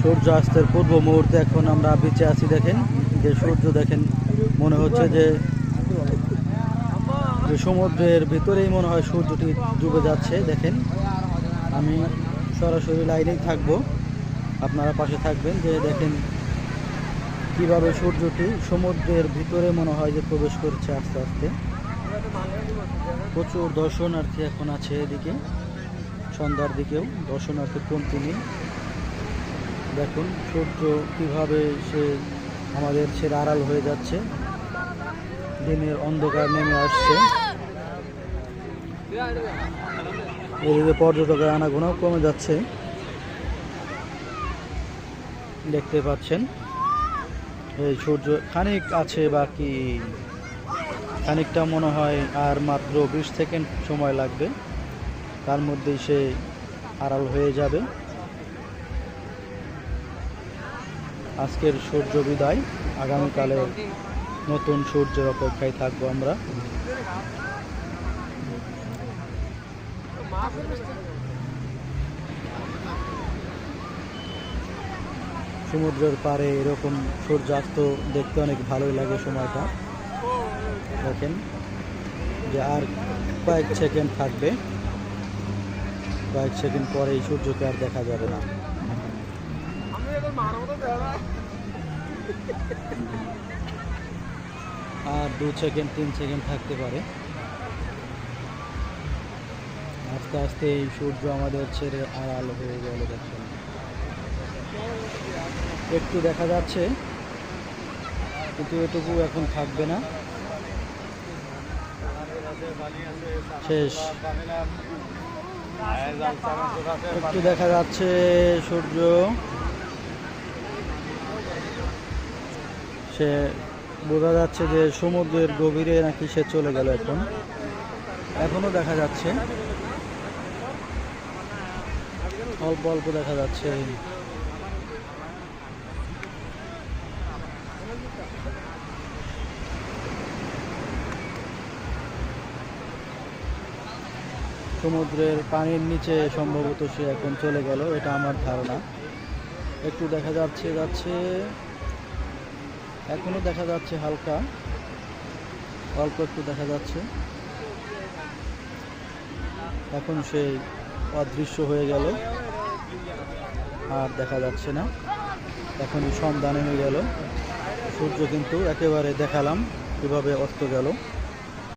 সূর্যাস্তের পূর্ব মুহূর্তে এখন আমরা বেঁচে আছি। দেখেন যে সূর্য দেখেন মনে হচ্ছে যে সমুদ্রের ভিতরেই মনে হয় সূর্যটি ডুবে যাচ্ছে। দেখেন আমি সরাসরি লাইনেই থাকবো, আপনারা পাশে থাকবেন। যে দেখেন কিভাবে সূর্যটি সমুদ্রের ভিতরে মনে হয় যে প্রবেশ করছে আস্তে আস্তে। প্রচুর দর্শনার্থী এখন আছে এদিকে, সন্ধ্যার দিকেও দর্শনার্থী কমতি নেই। দেখুন সূর্য কিভাবে সে আমাদের ছেড়ে আড়াল হয়ে যাচ্ছে, দিনের অন্ধকার নেমে আসছে। এদিকে পর্যটকের আনাগোনাও কমে যাচ্ছে, দেখতে পাচ্ছেন। এই সূর্য খানিক আছে বাকি, খানিকটা মনে হয় আর মাত্র 20 সেকেন্ড সময় লাগবে, তার মধ্যেই সে আড়াল হয়ে যাবে। আজকের সূর্য বিদায়, আগামীকালে নতুন সূর্যের অপেক্ষায় থাকবো আমরা। সমুদ্রের পাড়ে এরকম সূর্যাস্ত দেখতে অনেক ভালোই লাগে সময়টা। দেখেন যে আর কয়েক সেকেন্ড থাকবে, কয়েক সেকেন্ড পরে এই সূর্যকে আর দেখা যাবে না। আর 2 সেকেন্ড 3 সেকেন্ড থাকতে পারে। আস্তে আস্তে এই সূর্য আমাদের ছেড়ে আড়াল হয়ে গেল। দেখেন একটু দেখা যাচ্ছে, কিন্তু এটুকু এখন থাকবে না, শেষ। একটু দেখা যাচ্ছে সূর্য, সে বোঝা যাচ্ছে যে সমুদ্রের গভীরে নাকি সে চলে গেল। এখনো দেখা যাচ্ছে, অল্প অল্প দেখা যাচ্ছে। সমুদ্রের পানির নিচে সম্ভবত সে এখন চলে গেল, এটা আমার ধারণা। একটু দেখা যাচ্ছে, এখনো দেখা যাচ্ছে হালকা, অল্প একটু দেখা যাচ্ছে। এখন সে অদৃশ্য হয়ে গেল, আর দেখা যাচ্ছে না। এখনই সন্ধ্যা নেমে গেল, সূর্য কিন্তু একেবারে দেখালাম কিভাবে অস্ত গেল।